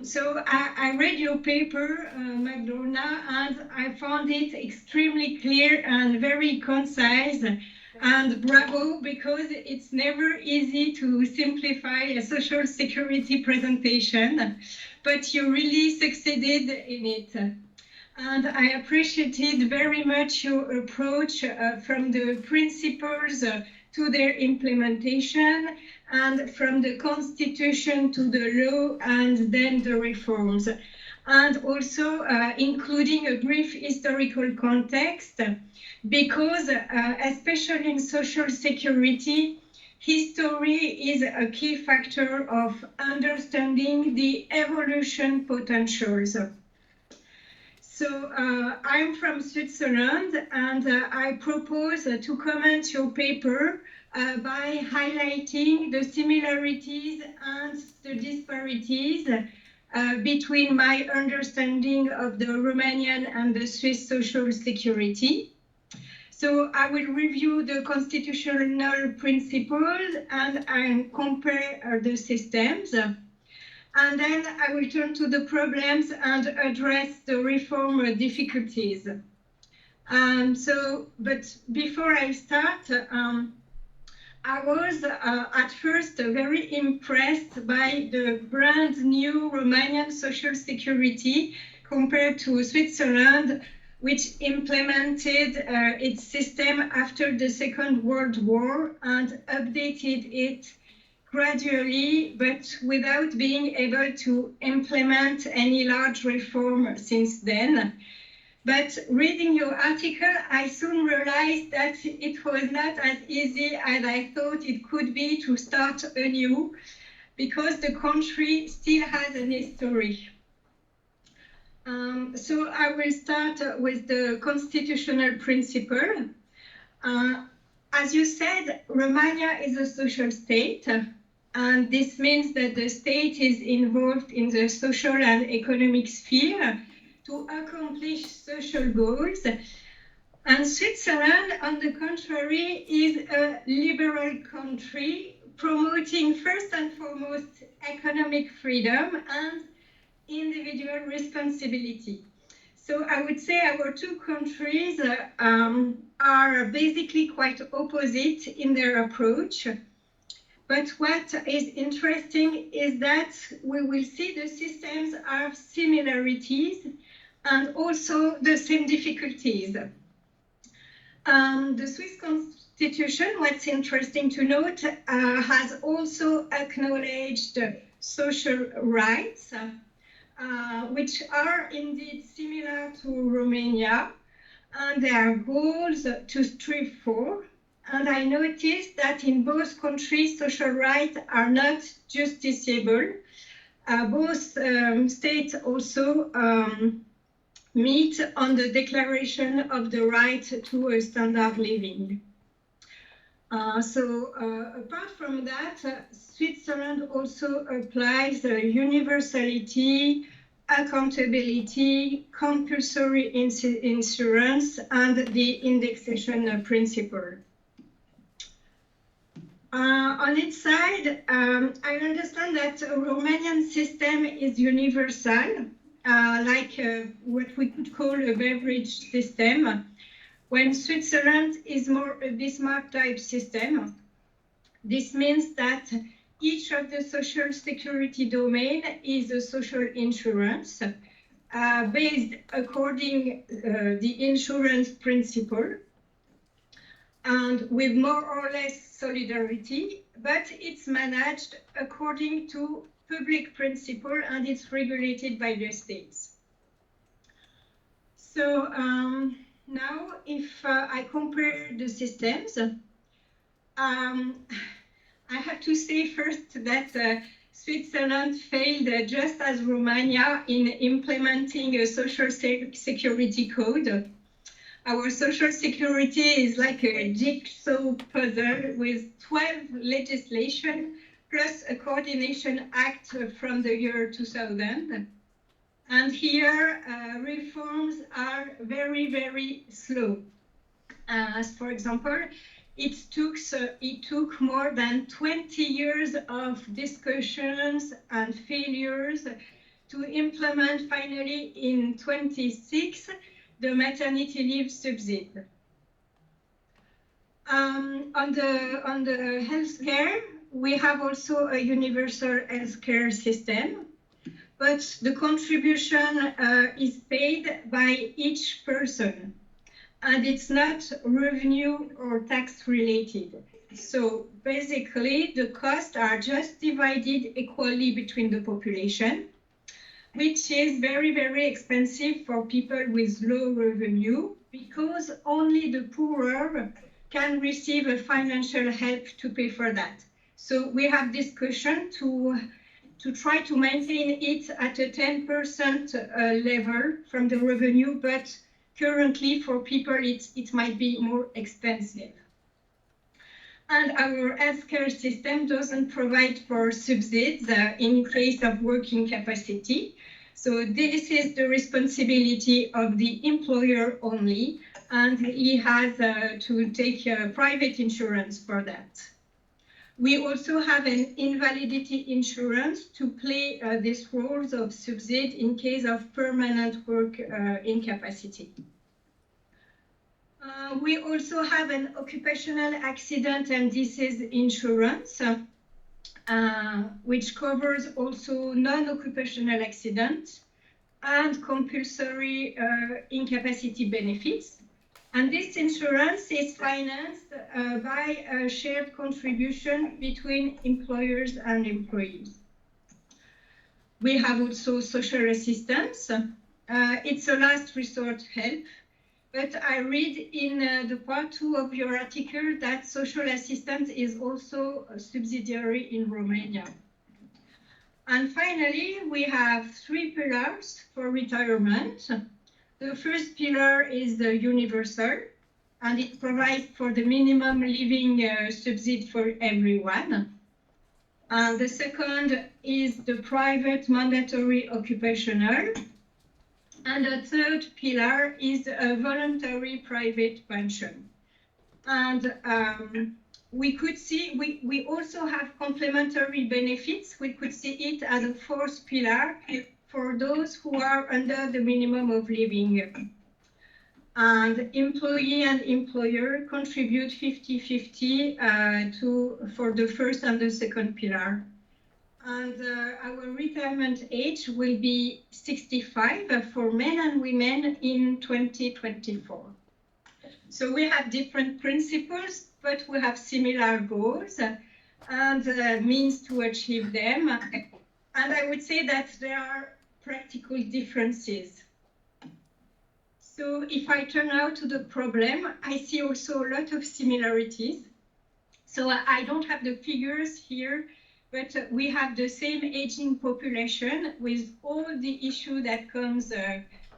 So I read your paper, Magdalena, and I found it extremely clear and very concise. And bravo, because it's never easy to simplify a social security presentation, but you really succeeded in it. And I appreciated very much your approach from the principles to their implementation, and from the constitution to the law and then the reforms. And also including a brief historical context, because especially in social security, history is a key factor of understanding the evolution potentials. So I'm from Switzerland, and I propose to comment your paper by highlighting the similarities and the disparities between my understanding of the Romanian and the Swiss social security. So I will review the constitutional principles and I compare the systems. And then I will turn to the problems and address the reform difficulties. But before I start, I was at first very impressed by the brand new Romanian social security compared to Switzerland, which implemented its system after the Second World War and updated it gradually, but without being able to implement any large reform since then. But reading your article, I soon realized that it was not as easy as I thought it could be to start anew, because the country still has an history. So I will start with the constitutional principle. As you said, Romania is a social state, and this means that the state is involved in the social and economic sphere to accomplish social goals. And Switzerland, on the contrary, is a liberal country promoting first and foremost economic freedom and individual responsibility. So I would say our two countries are basically quite opposite in their approach. But what is interesting is that we will see the systems have similarities and also the same difficulties. The Swiss constitution, what's interesting to note, has also acknowledged social rights, which are indeed similar to Romania, and there are goals to strive for. And I noticed that in both countries, social rights are not justiciable. Both states also meet on the Declaration of the Right to a Standard Living. Apart from that, Switzerland also applies universality, accountability, compulsory insurance, and the indexation principle. On its side, I understand that the Romanian system is universal, like what we could call a beverage system, when Switzerland is more a Bismarck-type system. This means that each of the social security domain is a social insurance based according the insurance principle, and with more or less solidarity, but it's managed according to public principle and it's regulated by the states. So now if I compare the systems, I have to say first that Switzerland failed just as Romania in implementing a social security code. Our social security is like a jigsaw puzzle with 12 legislation plus a coordination act from the year 2000. And here reforms are very, very slow. As for example, it took more than 20 years of discussions and failures to implement finally in 26 the maternity leave subsidy. On the healthcare, we have also a universal healthcare system, but the contribution is paid by each person, and it's not revenue or tax related. So basically, the costs are just divided equally between the population, which is very, very expensive for people with low revenue, because only the poorer can receive a financial help to pay for that. So we have discussion to try to maintain it at a 10% level from the revenue, but currently for people it might be more expensive. And our healthcare system doesn't provide for subsidies in case of working capacity. So this is the responsibility of the employer only, and he has to take private insurance for that. We also have an invalidity insurance to play these roles of subsidy in case of permanent work incapacity. We also have an occupational accident and disease insurance, which covers also non-occupational accident and compulsory incapacity benefits. And this insurance is financed by a shared contribution between employers and employees. We have also social assistance. It's a last resort help, but I read in the part 2 of your article that social assistance is also a subsidiary in Romania. And finally, we have 3 pillars for retirement. The first pillar is the universal, and it provides for the minimum living subsidy for everyone. And the second is the private mandatory occupational. And the third pillar is a voluntary private pension. And we could see, we also have complementary benefits. We could see it as a fourth pillar for those who are under the minimum of living. And employee and employer contribute 50-50 for the first and the second pillar. And our retirement age will be 65 for men and women in 2024. So we have different principles, but we have similar goals and means to achieve them. And I would say that there are practical differences. So if I turn now to the problem, I see also a lot of similarities. So I don't have the figures here, but we have the same aging population with all the issue that comes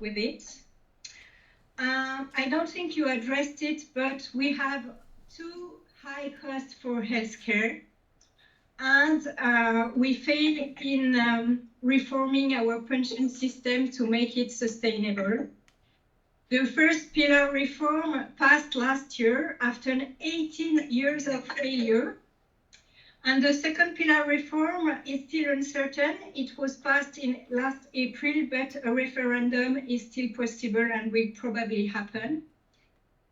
with it. I don't think you addressed it, but we have too high costs for healthcare, and we fail in reforming our pension system to make it sustainable. The first pillar reform passed last year after 18 years of failure. And the second pillar reform is still uncertain. It was passed in last April, but a referendum is still possible and will probably happen.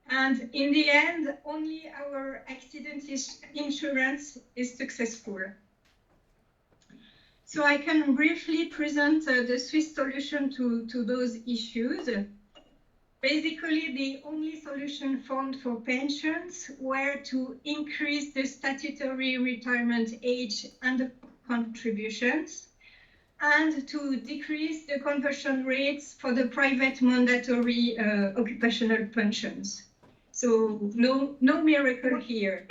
And in the end, only our accident insurance is successful. So I can briefly present the Swiss solution to those issues. Basically, the only solution found for pensions were to increase the statutory retirement age and the contributions, and to decrease the conversion rates for the private mandatory occupational pensions. So no miracle here.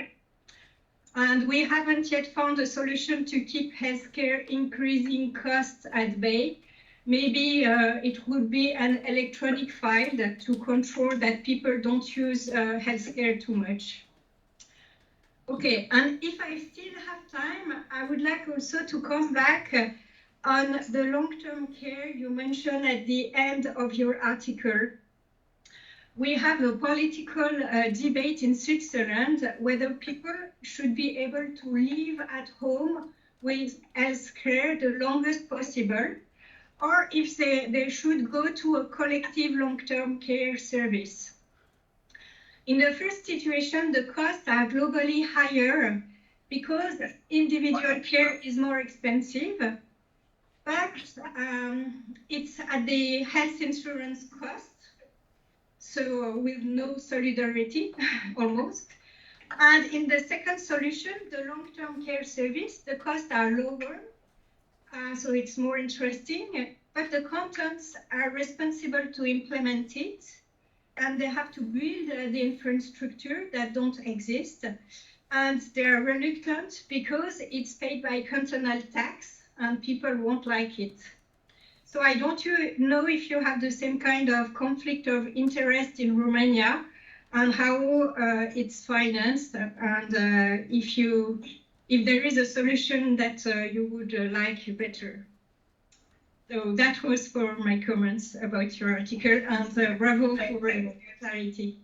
And we haven't yet found a solution to keep healthcare increasing costs at bay. Maybe it would be an electronic file to control that people don't use healthcare too much. Okay, and if I still have time, I would like also to come back on the long-term care you mentioned at the end of your article. We have a political debate in Switzerland whether people should be able to live at home with healthcare the longest possible, or if they should go to a collective long-term care service. In the first situation, the costs are globally higher because individual care is more expensive, but it's at the health insurance cost, so with no solidarity, almost. And in the second solution, the long-term care service, the costs are lower, so it's more interesting, but the contents are responsible to implement it, and they have to build the infrastructure that don't exist, and they're reluctant because it's paid by cantonal tax, and people won't like it. So I don't know if you have the same kind of conflict of interest in Romania and how it's financed, and if there is a solution that you would like better. So that was for my comments about your article, and bravo for clarity.